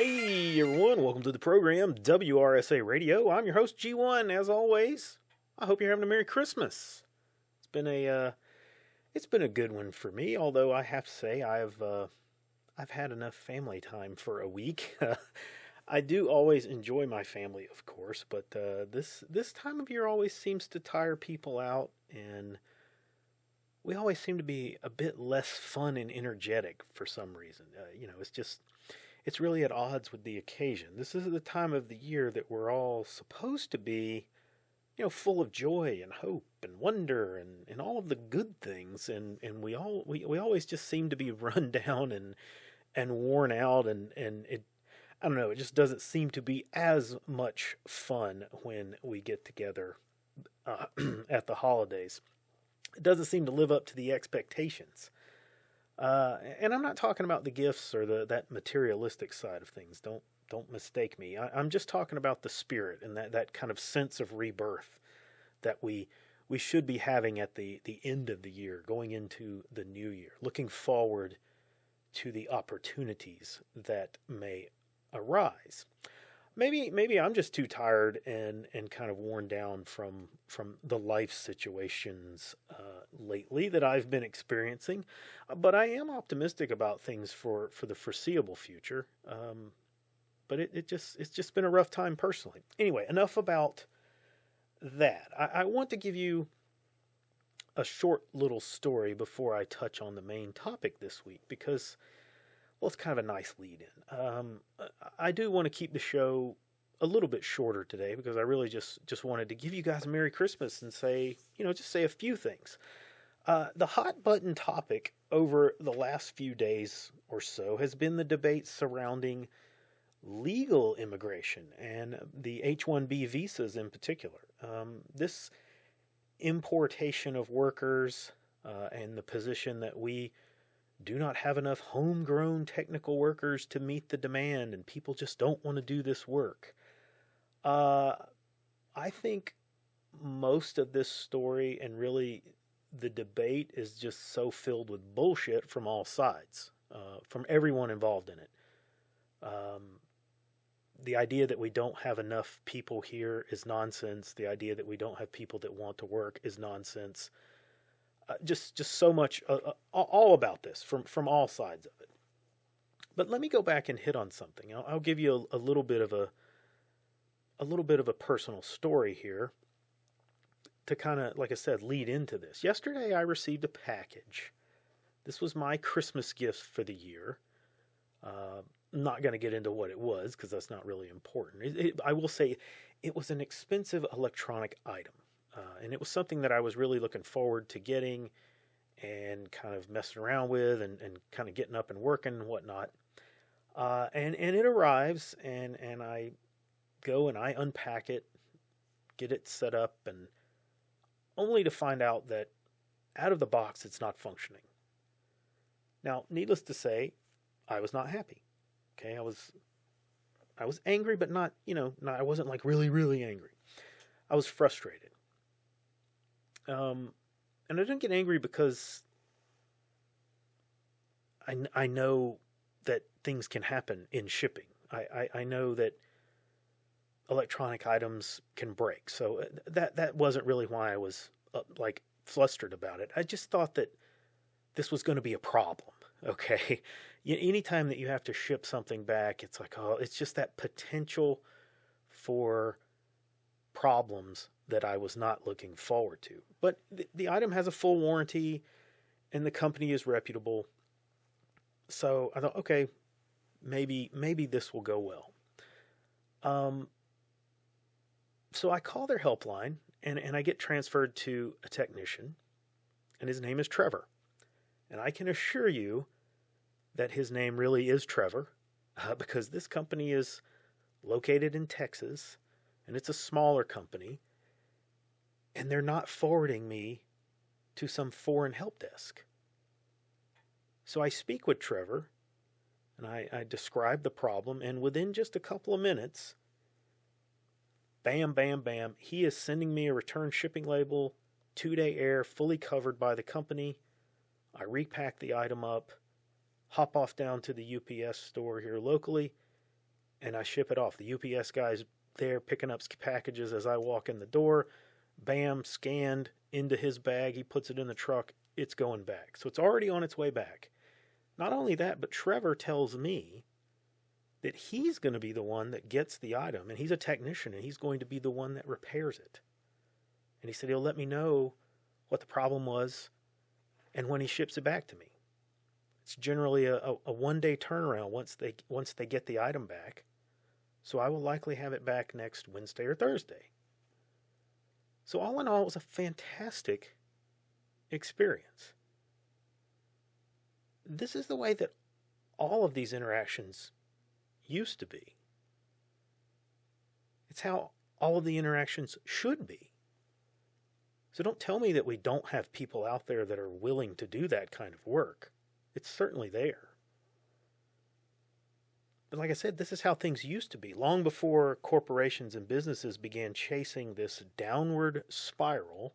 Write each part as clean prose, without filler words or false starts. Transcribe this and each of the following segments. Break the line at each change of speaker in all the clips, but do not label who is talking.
Hey everyone, welcome to the program WRSA Radio. I'm your host G1. As always, I hope you're having a Merry Christmas. It's been a good one for me. Although I have to say I've had enough family time for a week. I do always enjoy my family, of course, but this time of year always seems to tire people out, and we always seem to be a bit less fun and energetic for some reason. It's really at odds with the occasion. This is the time of the year that we're all supposed to be, full of joy and hope and wonder and all of the good things, and we always just seem to be run down and worn out, and it, I don't know, it just doesn't seem to be as much fun when we get together at the holidays. It doesn't seem to live up to the expectations. And I'm not talking about the gifts or that materialistic side of things. Don't mistake me. I'm just talking about the spirit and that kind of sense of rebirth that we should be having at the end of the year, going into the new year, looking forward to the opportunities that may arise. Maybe I'm just too tired and kind of worn down from the life situations lately that I've been experiencing, but I am optimistic about things for the foreseeable future. But it's just been a rough time personally. Anyway, enough about that. I want to give you a short little story before I touch on the main topic this week because, well, it's kind of a nice lead-in. I do want to keep the show a little bit shorter today because I really just wanted to give you guys a Merry Christmas and say, just say a few things. The hot button topic over the last few days or so has been the debate surrounding legal immigration and the H1B visas in particular. This importation of workers and the position that we do not have enough homegrown technical workers to meet the demand, and people just don't want to do this work. I think most of this story and really the debate is just so filled with bullshit from all sides, from everyone involved in it. The idea that we don't have enough people here is nonsense. The idea that we don't have people that want to work is nonsense. Just so much, all about this from all sides of it. But let me go back and hit on something. I'll give you a little bit of a personal story here to kind of, like I said, lead into this. Yesterday I received a package. This was my Christmas gift for the year. I'm not going to get into what it was because that's not really important. I will say it was an expensive electronic item. And it was something that I was really looking forward to getting and kind of messing around with and kind of getting up and working and whatnot. And it arrives and I go and I unpack it, get it set up, and only to find out that out of the box it's not functioning. Now, needless to say, I was not happy. Okay, I was angry, but not, I wasn't like really, really angry. I was frustrated. And I didn't get angry because I know that things can happen in shipping. I know that electronic items can break. So that wasn't really why I was flustered about it. I just thought that this was going to be a problem. Okay. Anytime that you have to ship something back, it's like, it's just that potential for problems that I was not looking forward to. But the item has a full warranty and the company is reputable. So I thought, okay, maybe this will go well. So I call their helpline and I get transferred to a technician, and his name is Trevor. And I can assure you that his name really is Trevor, because this company is located in Texas, and it's a smaller company, and they're not forwarding me to some foreign help desk. So I speak with Trevor, and I describe the problem, and within just a couple of minutes, bam, bam, bam, he is sending me a return shipping label, 2-day air, fully covered by the company. I repack the item up, hop off down to the UPS store here locally, and I ship it off. The UPS guy's there picking up packages as I walk in the door. Bam, scanned into his bag. He puts it in the truck. It's going back. So it's already on its way back. Not only that, but Trevor tells me that he's going to be the one that gets the item, and he's a technician, and he's going to be the one that repairs it. And he said he'll let me know what the problem was and when he ships it back to me. It's generally a one-day turnaround once they get the item back. So I will likely have it back next Wednesday or Thursday. So all in all, it was a fantastic experience. This is the way that all of these interactions used to be. It's how all of the interactions should be. So don't tell me that we don't have people out there that are willing to do that kind of work. It's certainly there. But like I said, this is how things used to be, long before corporations and businesses began chasing this downward spiral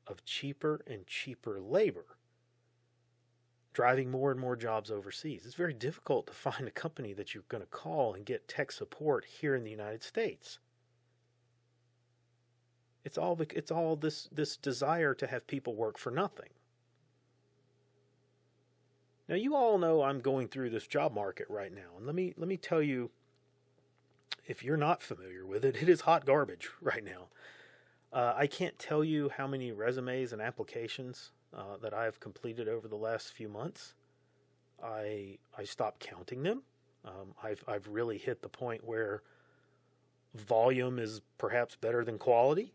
of cheaper and cheaper labor, driving more and more jobs overseas. It's very difficult to find a company that you're going to call and get tech support here in the United States. It's all this desire to have people work for nothing. Now, you all know I'm going through this job market right now, and let me tell you, if you're not familiar with it, it is hot garbage right now. I can't tell you how many resumes and applications that I have completed over the last few months. I stopped counting them. I've really hit the point where volume is perhaps better than quality,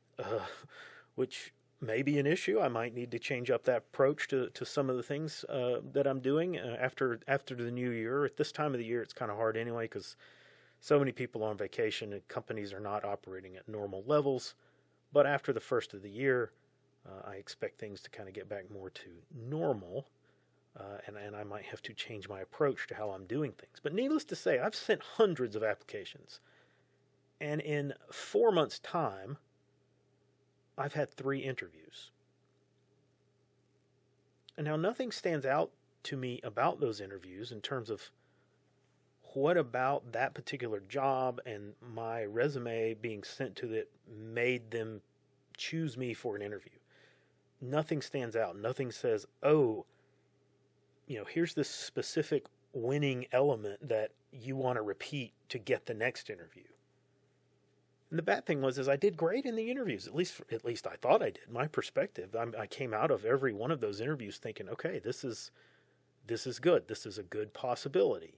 which may be an issue. I might need to change up that approach to some of the things that I'm doing after the new year. At this time of the year, it's kind of hard anyway because so many people are on vacation and companies are not operating at normal levels. But after the first of the year, I expect things to kind of get back more to normal, and I might have to change my approach to how I'm doing things. But needless to say, I've sent hundreds of applications, and in 4 months' time, I've had 3 interviews. And now nothing stands out to me about those interviews in terms of what about that particular job and my resume being sent to that made them choose me for an interview. Nothing stands out. Nothing says, oh, here's this specific winning element that you want to repeat to get the next interview. And the bad thing was I did great in the interviews. At least I thought I did. My perspective, I came out of every one of those interviews thinking, okay, this is good. This is a good possibility.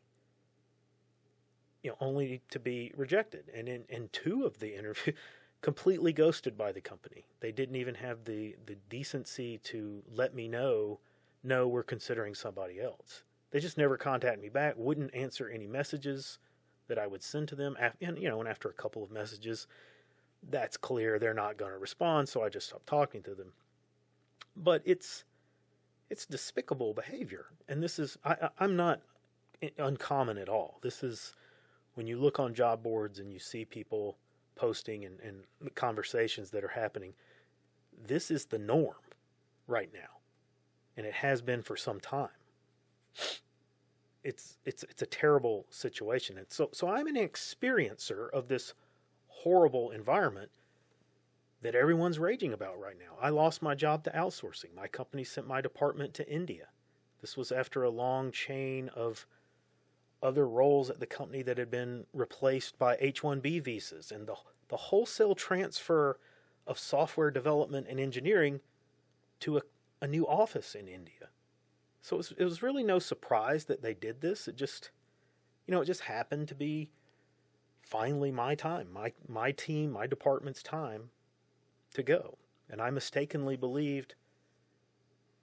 Only to be rejected. And in 2 of the interviews, completely ghosted by the company. They didn't even have the decency to let me know, no, we're considering somebody else. They just never contacted me back, wouldn't answer any messages that I would send to them. And after a couple of messages, that's clear they're not going to respond, so I just stopped talking to them. But it's despicable behavior. And this is, I'm not uncommon at all. This is, when you look on job boards and you see people posting and the conversations that are happening, this is the norm right now. And it has been for some time. It's a terrible situation. And so I'm an experiencer of this horrible environment that everyone's raging about right now. I lost my job to outsourcing. My company sent my department to India. This was after a long chain of other roles at the company that had been replaced by H1B visas and the wholesale transfer of software development and engineering to a new office in India. So it was really no surprise that they did this. It just, it just happened to be finally my time, my team, my department's time to go. And I mistakenly believed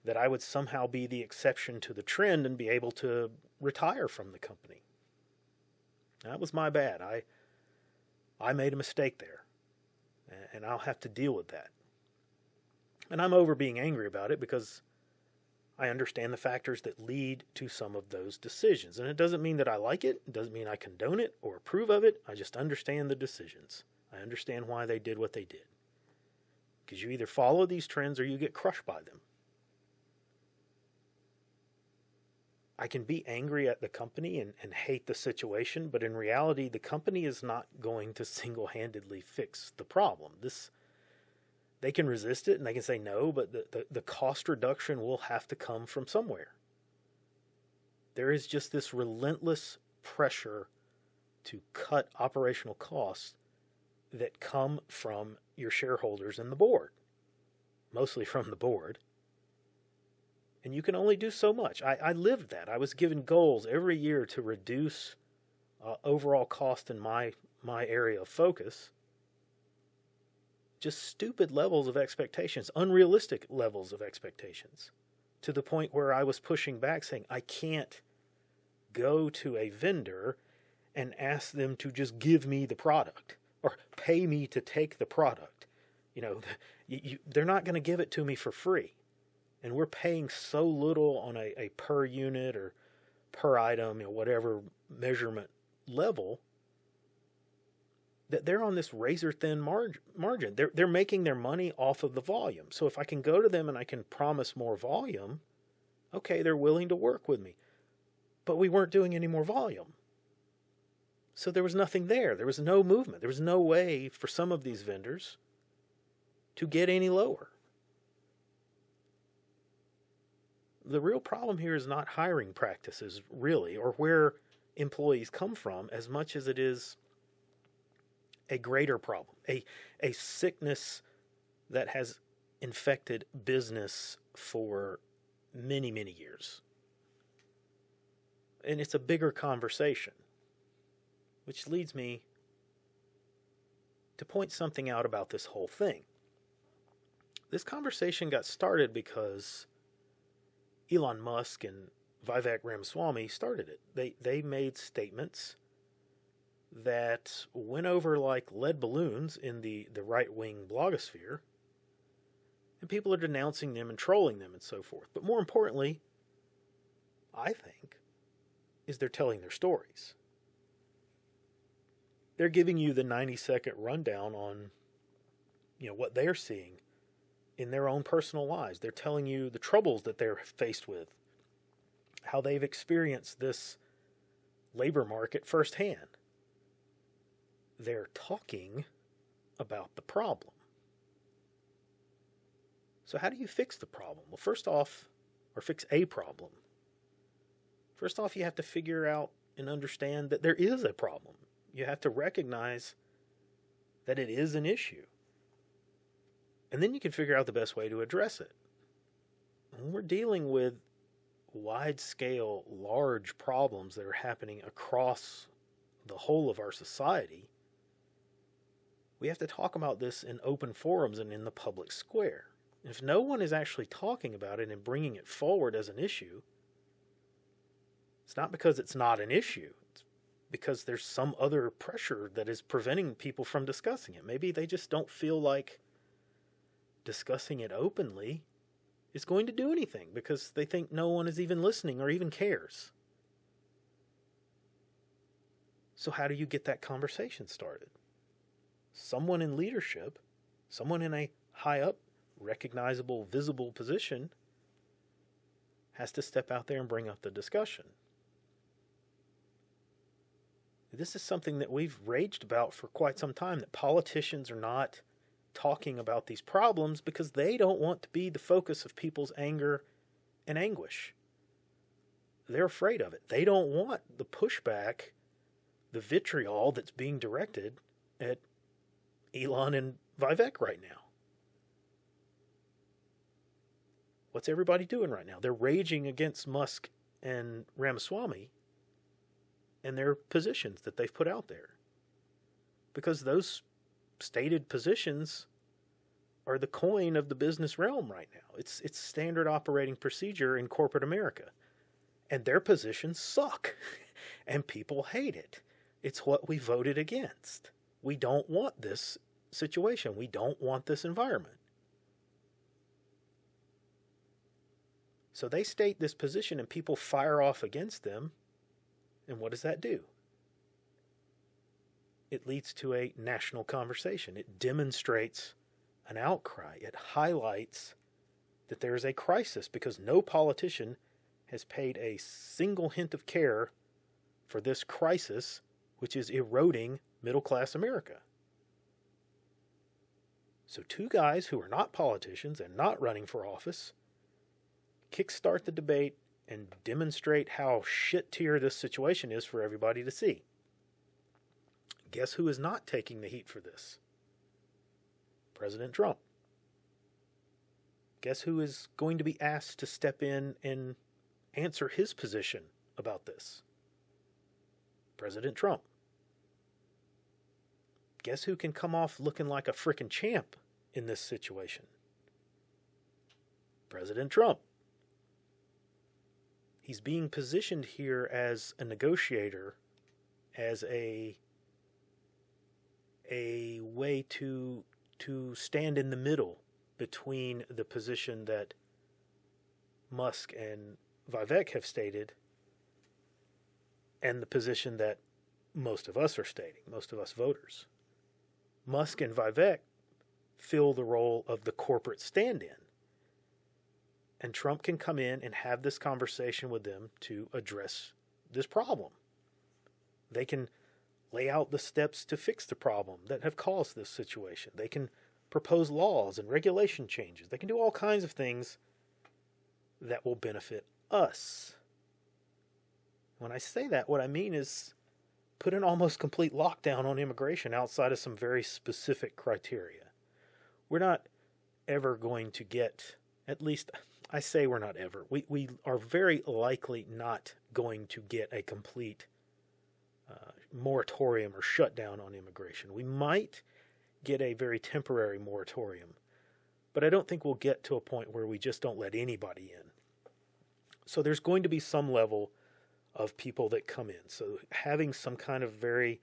that I would somehow be the exception to the trend and be able to retire from the company. That was my bad. I made a mistake there, and I'll have to deal with that. And I'm over being angry about it because I understand the factors that lead to some of those decisions. And it doesn't mean that I like it. It doesn't mean I condone it or approve of it. I just understand the decisions. I understand why they did what they did. Because you either follow these trends or you get crushed by them. I can be angry at the company and hate the situation, but in reality, the company is not going to single-handedly fix the problem. They can resist it and they can say no, but the cost reduction will have to come from somewhere. There is just this relentless pressure to cut operational costs that come from your shareholders and the board, mostly from the board. And you can only do so much. I lived that. I was given goals every year to reduce overall cost in my area of focus. Just stupid levels of expectations, unrealistic levels of expectations, to the point where I was pushing back saying, I can't go to a vendor and ask them to just give me the product or pay me to take the product. They're not going to give it to me for free. And we're paying so little on a per unit or per item, whatever measurement level, that they're on this razor-thin margin. They're making their money off of the volume. So if I can go to them and I can promise more volume, okay, they're willing to work with me. But we weren't doing any more volume. So there was nothing there. There was no movement. There was no way for some of these vendors to get any lower. The real problem here is not hiring practices, really, or where employees come from, as much as it is a greater problem, a sickness that has infected business for many, many years. And it's a bigger conversation, which leads me to point something out about this whole thing. This conversation got started because Elon Musk and Vivek Ramaswamy started it. They made statements that went over like lead balloons in the right-wing blogosphere, and people are denouncing them and trolling them and so forth. But more importantly, I think, is they're telling their stories. They're giving you the 90-second rundown on, what they're seeing in their own personal lives. They're telling you the troubles that they're faced with, how they've experienced this labor market firsthand. They're talking about the problem. So how do you fix the problem? Well, fix a problem. First off, you have to figure out and understand that there is a problem. You have to recognize that it is an issue. And then you can figure out the best way to address it. When we're dealing with wide-scale, large problems that are happening across the whole of our society, we have to talk about this in open forums and in the public square. And if no one is actually talking about it and bringing it forward as an issue, it's not because it's not an issue. It's because there's some other pressure that is preventing people from discussing it. Maybe they just don't feel like discussing it openly is going to do anything because they think no one is even listening or even cares. So how do you get that conversation started? Someone in leadership, someone in a high up, recognizable, visible position has to step out there and bring up the discussion. This is something that we've raged about for quite some time, that politicians are not talking about these problems because they don't want to be the focus of people's anger and anguish. They're afraid of it. They don't want the pushback, the vitriol that's being directed at Elon and Vivek right now. What's everybody doing right now? They're raging against Musk and Ramaswamy and their positions that they've put out there. Because those stated positions are the coin of the business realm right now. It's standard operating procedure in corporate America. And their positions suck. And people hate it. It's what we voted against. We don't want this situation. We don't want this environment. So they state this position and people fire off against them. And what does that do? It leads to a national conversation. It demonstrates an outcry. It highlights that there is a crisis because no politician has paid a single hint of care for this crisis, which is eroding middle-class America. So two guys who are not politicians and not running for office kickstart the debate and demonstrate how shit-tier this situation is for everybody to see. Guess who is not taking the heat for this? President Trump. Guess who is going to be asked to step in and answer his position about this? President Trump. Guess who can come off looking like a frickin' champ in this situation? President Trump. He's being positioned here as a negotiator, as a way to stand in the middle between the position that Musk and Vivek have stated and the position that most of us are stating, most of us voters. Musk and Vivek fill the role of the corporate stand-in. And Trump can come in and have this conversation with them to address this problem. They can lay out the steps to fix the problem that have caused this situation. They can propose laws and regulation changes. They can do all kinds of things that will benefit us. When I say that, what I mean is put an almost complete lockdown on immigration outside of some very specific criteria. We're not ever going to get, at least I say we're not ever, we are very likely not going to get a complete moratorium or shutdown on immigration. We might get a very temporary moratorium, but I don't think we'll get to a point where we just don't let anybody in. So there's going to be some level of people that come in. So having some kind of very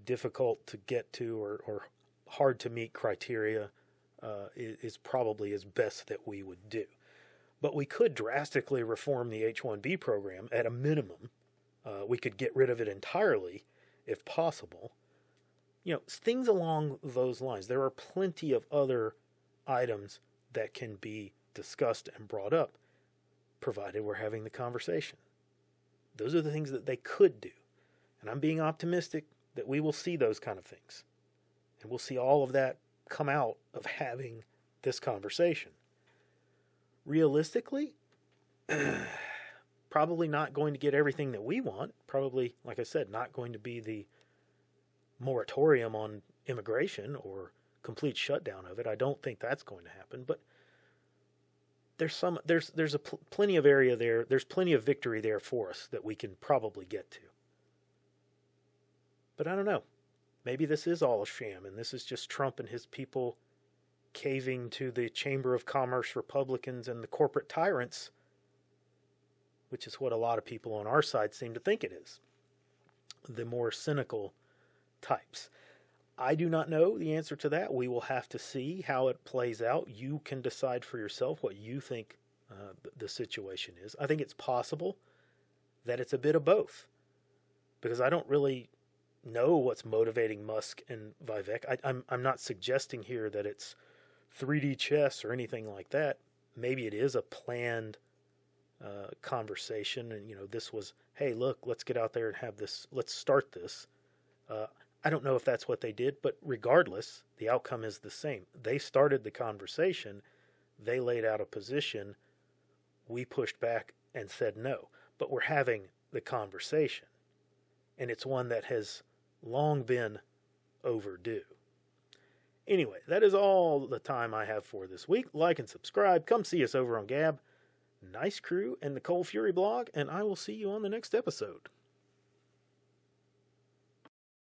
difficult to get to or hard to meet criteria is probably as best that we would do. But we could drastically reform the H1B program at a minimum. We could get rid of it entirely if possible. Things along those lines. There are plenty of other items that can be discussed and brought up, provided we're having the conversation. Those are the things that they could do. And I'm being optimistic that we will see those kind of things. And we'll see all of that come out of having this conversation. Realistically, probably not going to get everything that we want. Probably, like I said, not going to be the moratorium on immigration or complete shutdown of it. I don't think that's going to happen. But there's plenty of area there. There's plenty of victory there for us that we can probably get to. But I don't know. Maybe this is all a sham, and this is just Trump and his people caving to the Chamber of Commerce Republicans and the corporate tyrants, which is what a lot of people on our side seem to think it is. The more cynical types. I do not know the answer to that. We will have to see how it plays out. You can decide for yourself what you think the situation is. I think it's possible that it's a bit of both, because I don't really know what's motivating Musk and Vivek. I'm not suggesting here that it's 3D chess or anything like that. Maybe it is a planned conversation, and this was, hey, look, let's get out there and have this. Let's start this. I don't know if that's what they did, but regardless, the outcome is the same. They started the conversation. They laid out a position. We pushed back and said no. But we're having the conversation, and it's one that has long been overdue. Anyway, that is all the time I have for this week. Like and subscribe. Come see us over on Gab. Nice crew and the Cold Fury blog, and I will see you on the next episode.